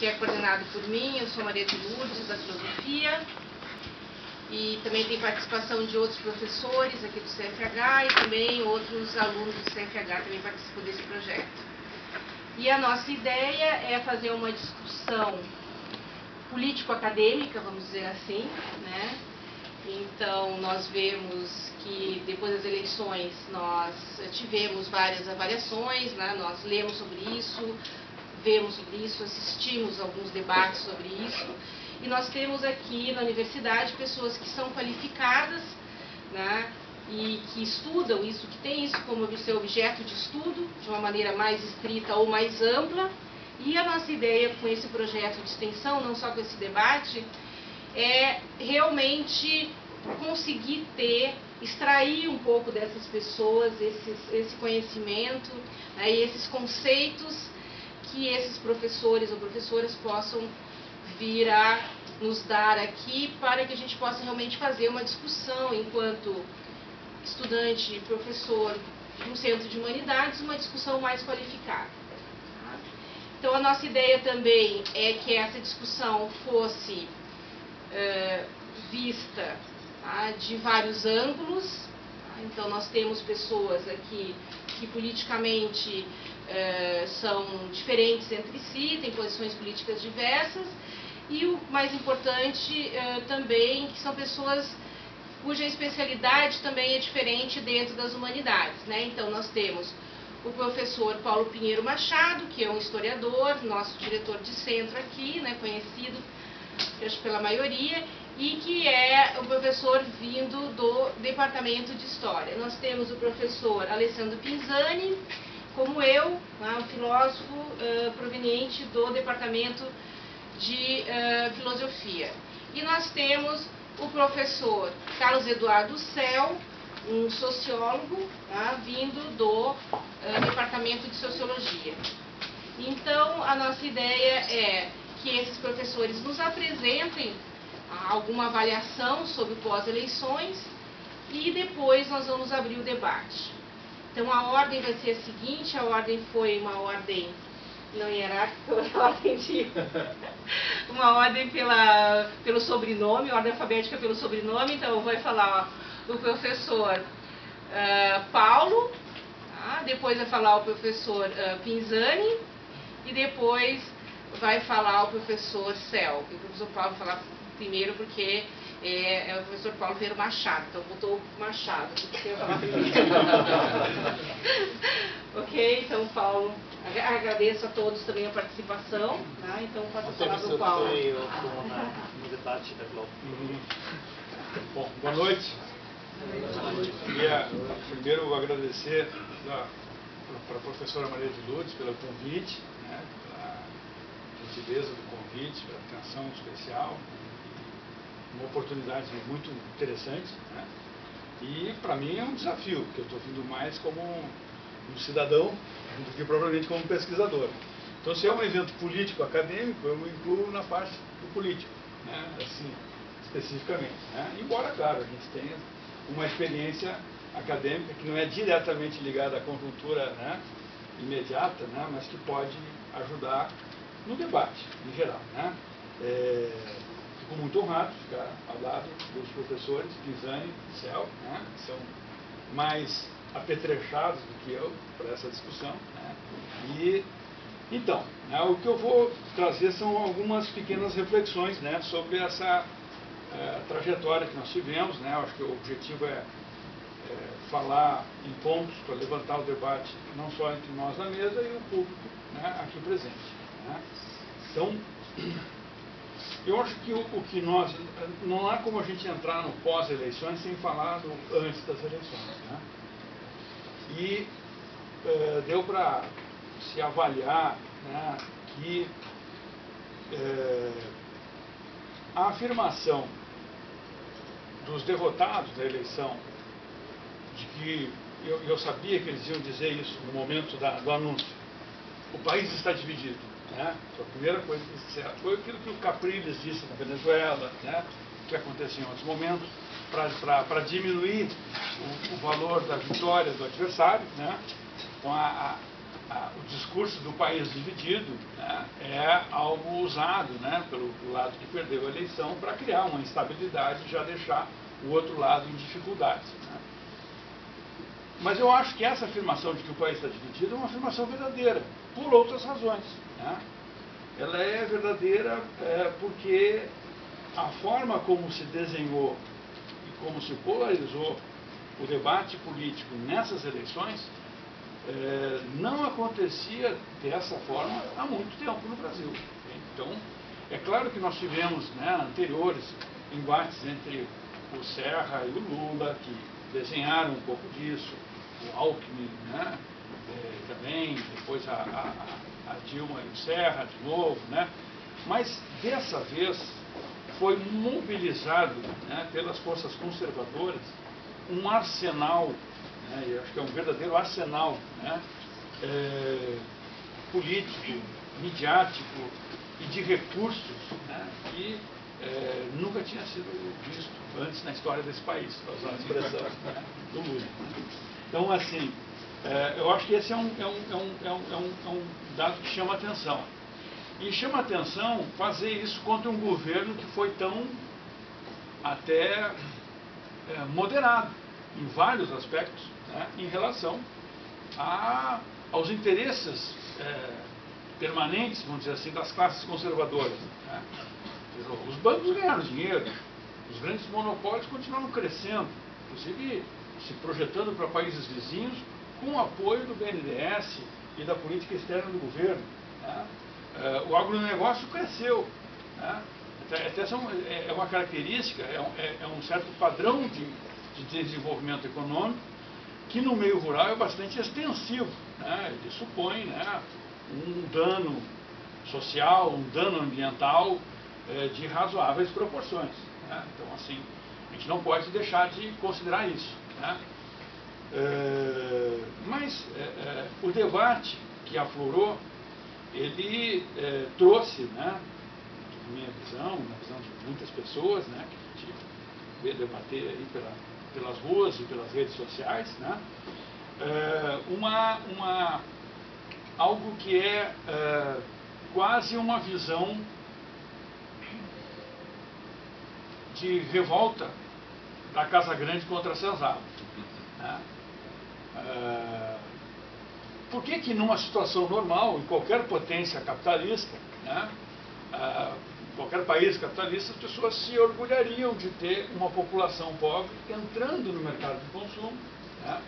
que é coordenado por mim. Eu sou Maria de Lourdes, da Filosofia, e também tem participação de outros professores aqui do CFH e também outros alunos do CFH também participam desse projeto. E a nossa ideia é fazer uma discussão político-acadêmica, vamos dizer assim, né? Então, nós vemos que depois das eleições nós tivemos várias avaliações, né? Nós lemos sobre isso, vemos sobre isso, assistimos a alguns debates sobre isso, e nós temos aqui na universidade pessoas que são qualificadas, né? E que estudam isso, que tem isso como seu objeto de estudo, de uma maneira mais estrita ou mais ampla. E a nossa ideia com esse projeto de extensão, não só com esse debate, é realmente conseguir extrair um pouco dessas pessoas, esse conhecimento, né, e esses conceitos que esses professores ou professoras possam vir a nos dar aqui, para que a gente possa realmente fazer uma discussão enquanto estudante e professor de um centro de humanidades, uma discussão mais qualificada. Tá? Então, a nossa ideia também é que essa discussão fosse vista, tá, de vários ângulos. Tá? Então, nós temos pessoas aqui que politicamente são diferentes entre si, têm posições políticas diversas, e o mais importante também, que são pessoas cuja especialidade também é diferente dentro das humanidades, né? Então, nós temos o professor Paulo Pinheiro Machado, que é um historiador, nosso diretor de centro aqui, né, conhecido, acho, pela maioria, e que é o professor vindo do Departamento de História. Nós temos o professor Alessandro Pinzani, como eu, né, um filósofo proveniente do Departamento de Filosofia. E nós temos o professor Carlos Eduardo Cel, um sociólogo, tá, vindo do Departamento de Sociologia. Então, a nossa ideia é que esses professores nos apresentem alguma avaliação sobre pós-eleições e depois nós vamos abrir o debate. Então, a ordem vai ser a seguinte: a ordem foi uma ordem não hierárquica, uma ordem pelo sobrenome, ordem alfabética pelo sobrenome. Então, vai falar o professor Paulo, tá? Depois vai falar o professor Pinzani, e depois vai falar o professor Cel. O professor Paulo vai falar primeiro porque é o professor Paulo Pinheiro Machado, então botou Machado, porque eu falar primeiro. Ok, então, Paulo, agradeço a todos também a participação, tá? Então passo a palavra para o Paulo. No debate da Globo. Bom, boa noite. Queria primeiro agradecer para a professora Maria de Lourdes pelo convite, né, pela gentileza do convite, pela atenção especial, uma oportunidade muito interessante, né, e para mim é um desafio, porque eu estou vindo mais como um cidadão do que propriamente como um pesquisador. Então, se é um evento político-acadêmico, eu me incluo na parte do político, né, assim, especificamente, né, embora, claro, a gente tenha uma experiência acadêmica que não é diretamente ligada à conjuntura, né, imediata, né, mas que pode ajudar no debate, em geral, né. Fico muito honrado de ficar ao lado dos professores Pinzani e Cel, né, que são mais apetrechados do que eu para essa discussão, né. E então, né, o que eu vou trazer são algumas pequenas reflexões, né, sobre essa trajetória que nós tivemos, né. Eu acho que o objetivo é falar em pontos para levantar o debate não só entre nós na mesa e o público, né, aqui presente, né. Então, eu acho que o que nós... Não há como a gente entrar no pós-eleições sem falar do antes das eleições, né. E deu para se avaliar, né, que a afirmação dos derrotados da eleição, de que eu sabia que eles iam dizer isso no momento do anúncio, o país está dividido, né? Foi a primeira coisa que eles disseram. Foi aquilo que o Capriles disse na Venezuela, né, que aconteceu em outros momentos, para diminuir o valor da vitória do adversário, né? Então, o discurso do país dividido, né, é algo usado, né, pelo lado que perdeu a eleição para criar uma instabilidade e já deixar o outro lado em dificuldades. Né. Mas eu acho que essa afirmação de que o país está dividido é uma afirmação verdadeira, por outras razões. Né. Ela é verdadeira porque a forma como se desenhou e como se polarizou o debate político nessas eleições não acontecia dessa forma há muito tempo no Brasil. Então, é claro que nós tivemos, né, anteriores embates entre o Serra e o Lula, que desenharam um pouco disso, o Alckmin, né, também, depois a Dilma e o Serra de novo, né, mas dessa vez foi mobilizado, né, pelas forças conservadoras um arsenal, né, eu acho que é um verdadeiro arsenal, né, político, midiático e de recursos, né, que nunca tinha sido visto antes na história desse país, para usar a expressão, né, do Lula. Então, assim, eu acho que esse é um dado que chama atenção. E chama atenção fazer isso contra um governo que foi tão até moderado em vários aspectos, né, em relação aos interesses permanentes, vamos dizer assim, das classes conservadoras. Né. Os bancos ganharam dinheiro, os grandes monopólios continuaram crescendo, inclusive se projetando para países vizinhos com o apoio do BNDES e da política externa do governo. Né. O agronegócio cresceu. Né. É uma característica, é um certo padrão de desenvolvimento econômico que no meio rural é bastante extensivo. Né. Ele supõe, né, um dano social, um dano ambiental de razoáveis proporções. Né. Então, assim, a gente não pode deixar de considerar isso. Né. Mas o debate que aflorou, ele trouxe, né, na minha visão, na visão de muitas pessoas, né, que a gente vê debater aí pelas ruas e pelas redes sociais, né, algo que é quase uma visão de revolta da Casa Grande contra a Senzala. Né. Por que numa situação normal, em qualquer potência capitalista, né, qualquer país capitalista, as pessoas se orgulhariam de ter uma população pobre entrando no mercado de consumo, né,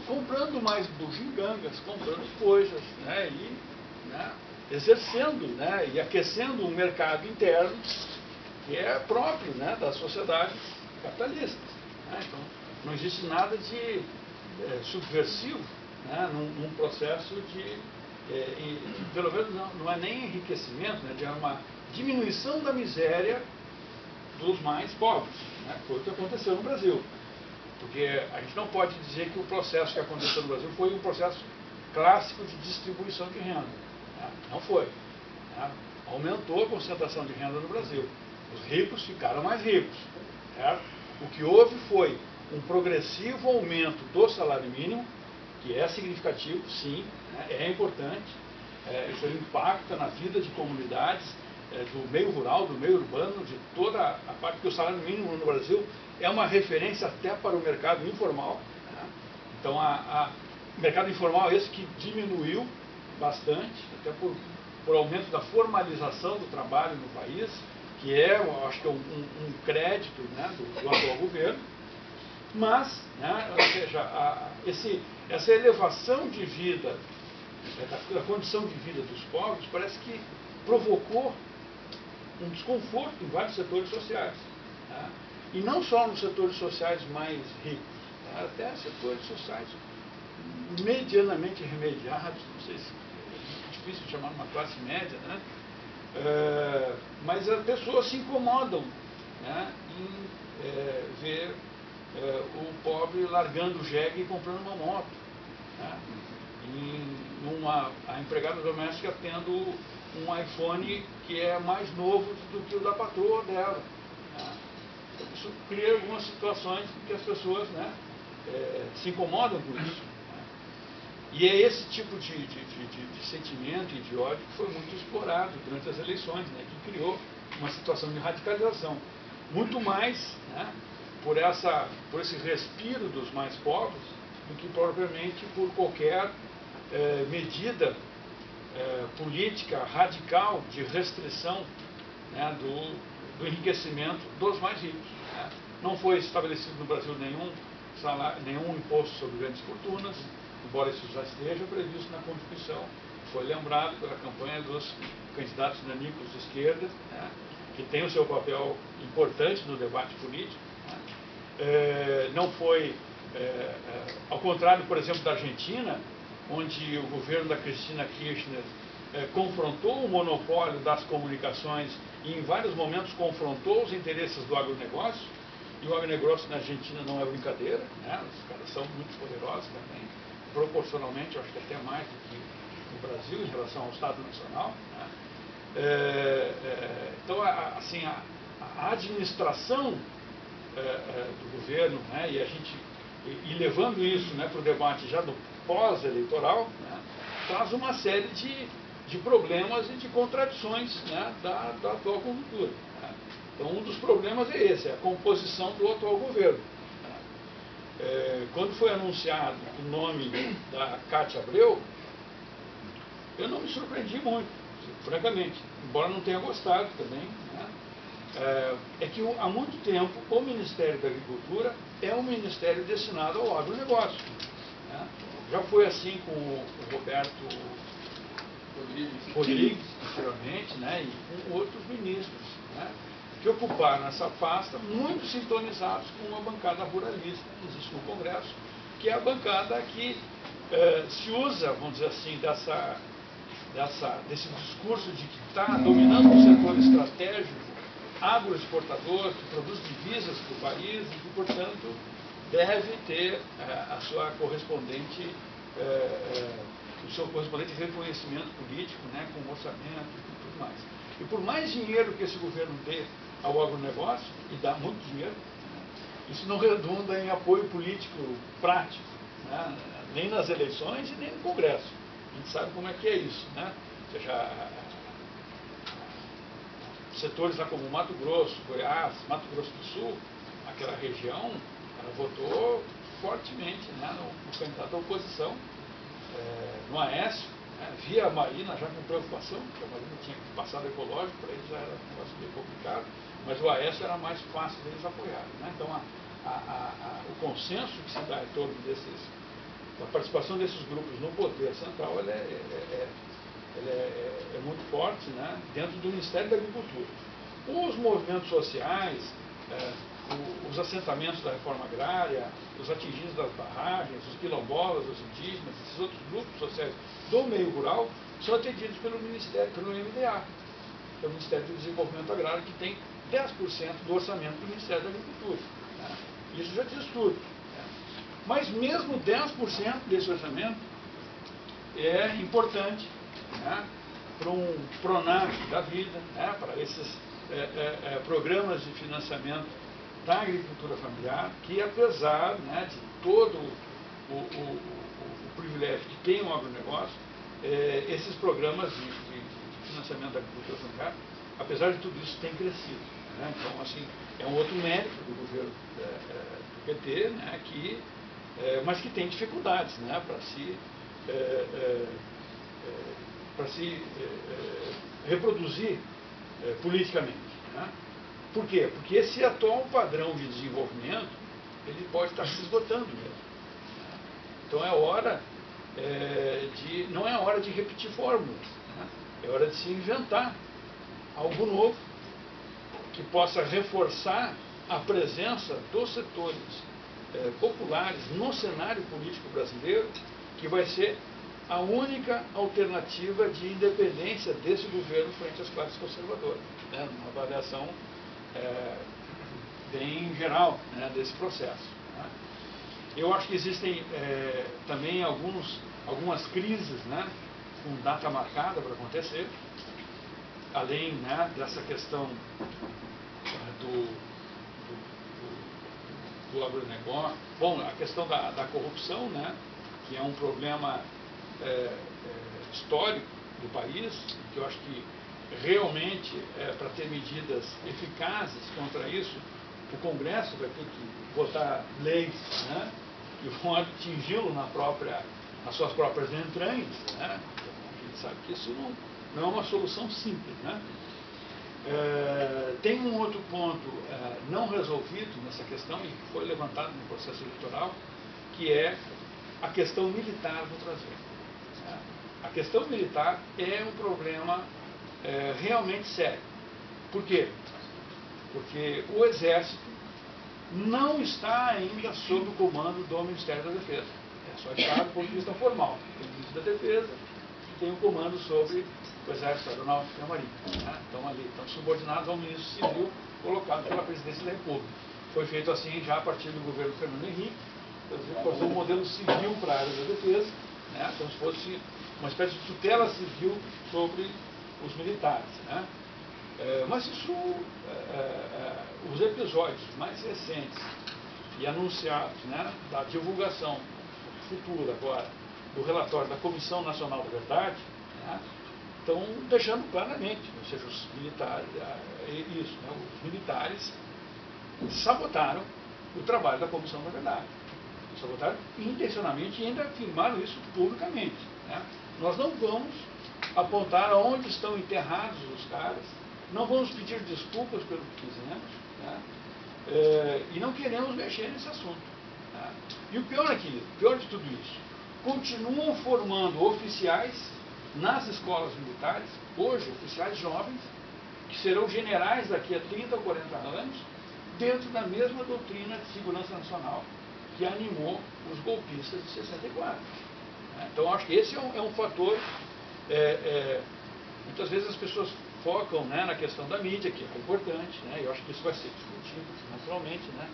comprando mais bugigangas, comprando coisas, né, e, né, exercendo, né, e aquecendo um mercado interno que é próprio, né, das sociedades capitalistas. Né. Então, não existe nada de subversivo, né, num processo de pelo menos não é nem enriquecimento, né, de uma diminuição da miséria dos mais pobres. Né, foi o que aconteceu no Brasil. Porque a gente não pode dizer que o processo que aconteceu no Brasil foi um processo clássico de distribuição de renda. Né, não foi. Né, aumentou a concentração de renda no Brasil. Os ricos ficaram mais ricos. Certo? O que houve foi um progressivo aumento do salário mínimo, que é significativo, sim, né, é importante, isso impacta na vida de comunidades, do meio rural, do meio urbano, de toda a parte, porque o salário mínimo no Brasil é uma referência até para o mercado informal. Né. Então, o mercado informal é esse que diminuiu bastante, até por aumento da formalização do trabalho no país, que eu acho que é um crédito, né, do atual governo. Mas, né, ou seja, essa elevação de vida, da condição de vida dos pobres, parece que provocou um desconforto em vários setores sociais. Né? E não só nos setores sociais mais ricos, né? Até setores sociais medianamente remediados, não sei se é difícil de chamar uma classe média, né? Mas as pessoas se incomodam, né, em ver o pobre largando o jegue e comprando uma moto, né, a empregada doméstica tendo um iPhone que é mais novo do que o da patroa dela. Né. Isso cria algumas situações em que as pessoas, né, se incomodam com isso. Né. E é esse tipo de sentimento e de ódio que foi muito explorado durante as eleições, né, que criou uma situação de radicalização. Muito mais, né, por esse respiro dos mais povos do que propriamente por qualquer medida política radical de restrição, né, do enriquecimento dos mais ricos. Né. Não foi estabelecido no Brasil nenhum imposto sobre grandes fortunas, embora isso já esteja previsto na Constituição. Foi lembrado pela campanha dos candidatos nanicos de esquerda, né, que tem o seu papel importante no debate político. Né. Não foi, ao contrário, por exemplo, da Argentina, onde o governo da Cristina Kirchner confrontou o monopólio das comunicações e em vários momentos confrontou os interesses do agronegócio. E o agronegócio na Argentina não é brincadeira, né? Os caras são muito poderosos também, proporcionalmente, eu acho que até mais do que no Brasil em relação ao Estado Nacional. Né? Então, assim, a administração do governo, né? E levando isso, né, para o debate já do pós-eleitoral, né, traz uma série de problemas e de contradições, né, da atual conjuntura. Né. Então, um dos problemas é esse, é a composição do atual governo. Quando foi anunciado o nome da Cátia Abreu, eu não me surpreendi muito, francamente, embora não tenha gostado também. Né. É que há muito tempo o Ministério da Agricultura é um ministério destinado ao agronegócio. Né. Já foi assim com o Roberto Rodrigues, anteriormente, né, e com outros ministros, né, que ocuparam essa pasta muito sintonizados com uma bancada ruralista que existe no Congresso, que é a bancada que se usa, vamos dizer assim, desse discurso de que está dominando o setor estratégico, agroexportador, que produz divisas para o país e que, portanto, deve ter a sua correspondente, o seu correspondente reconhecimento político, né, com orçamento e tudo mais. E por mais dinheiro que esse governo dê ao agronegócio, e dá muito dinheiro, né, isso não redunda em apoio político prático, né, nem nas eleições e nem no Congresso. A gente sabe como é que é isso. Né? Ou seja, setores lá como Mato Grosso, Goiás, Mato Grosso do Sul, aquela região, ela votou fortemente, né, no candidato da oposição, no Aécio, né, via a Marina já com preocupação, porque a Marina tinha passado ecológico, para eles já era um negócio meio complicado, mas o Aécio era mais fácil deles apoiarem. Né? Então, o consenso que se dá em torno da participação desses grupos no poder central, ela é muito forte, né, dentro do Ministério da Agricultura. Os movimentos sociais, os assentamentos da reforma agrária, os atingidos das barragens, os quilombolas, os indígenas, esses outros grupos sociais do meio rural, são atendidos pelo Ministério, pelo MDA, que é o Ministério do Desenvolvimento Agrário, que tem 10% do orçamento do Ministério da Agricultura. Né? Isso já diz tudo. Né? Mas mesmo 10% desse orçamento é importante, né, para um PRONAF da vida, né, para esses programas de financiamento da agricultura familiar, que apesar, né, de todo o privilégio que tem o agronegócio, esses programas de financiamento da agricultura familiar, apesar de tudo isso, têm crescido. Né? Então, assim, é um outro mérito do governo do PT, né, mas que tem dificuldades, né, para se reproduzir politicamente. Né? Por quê? Porque esse atual padrão de desenvolvimento, ele pode estar se esgotando mesmo. Então é hora não é hora de repetir fórmulas, né? É hora de se inventar algo novo que possa reforçar a presença dos setores populares no cenário político brasileiro, que vai ser a única alternativa de independência desse governo frente às classes conservadoras, né? Uma avaliação bem geral, né, desse processo. Né? Eu acho que existem também algumas crises, né, com data marcada para acontecer, além, né, dessa questão do agronegócio. Bom, a questão da corrupção, né, que é um problema histórico do país, que eu acho que realmente, para ter medidas eficazes contra isso, o Congresso vai ter que votar leis, né, que vão atingi-lo nas suas próprias entranhas, né? A gente sabe que isso não é uma solução simples, né? Tem um outro ponto não resolvido nessa questão e que foi levantado no processo eleitoral, que é a questão militar do Brasil. A questão militar é um problema realmente sério. Por quê? Porque o Exército não está ainda sob o comando do Ministério da Defesa. Só está do ponto de vista formal. Tem o Ministro da Defesa, que tem o comando sobre o Exército, Aeronáutica e a Marinha. Estão ali, estão subordinados ao Ministro Civil colocado pela Presidência da República. Foi feito assim já a partir do governo Fernando Henrique, fazer um modelo civil para a área da defesa, né, como se fosse uma espécie de tutela civil sobre os militares. Né. Mas isso, os episódios mais recentes e anunciados, né, da divulgação futura agora do relatório da Comissão Nacional da Verdade, né, estão deixando claramente, ou seja, os militares, os militares sabotaram o trabalho da Comissão da Verdade. Sabotaram intencionalmente e ainda afirmaram isso publicamente. Né? Nós não vamos apontar aonde estão enterrados os caras, não vamos pedir desculpas pelo que fizemos, né? E não queremos mexer nesse assunto. Né? E o pior de tudo isso, continuam formando oficiais nas escolas militares, hoje oficiais jovens, que serão generais daqui a 30 ou 40 anos, dentro da mesma doutrina de segurança nacional que animou os golpistas de 64. Então, acho que esse é um fator. Muitas vezes as pessoas focam, né, na questão da mídia, que é importante, né, eu acho que isso vai ser discutido naturalmente, né,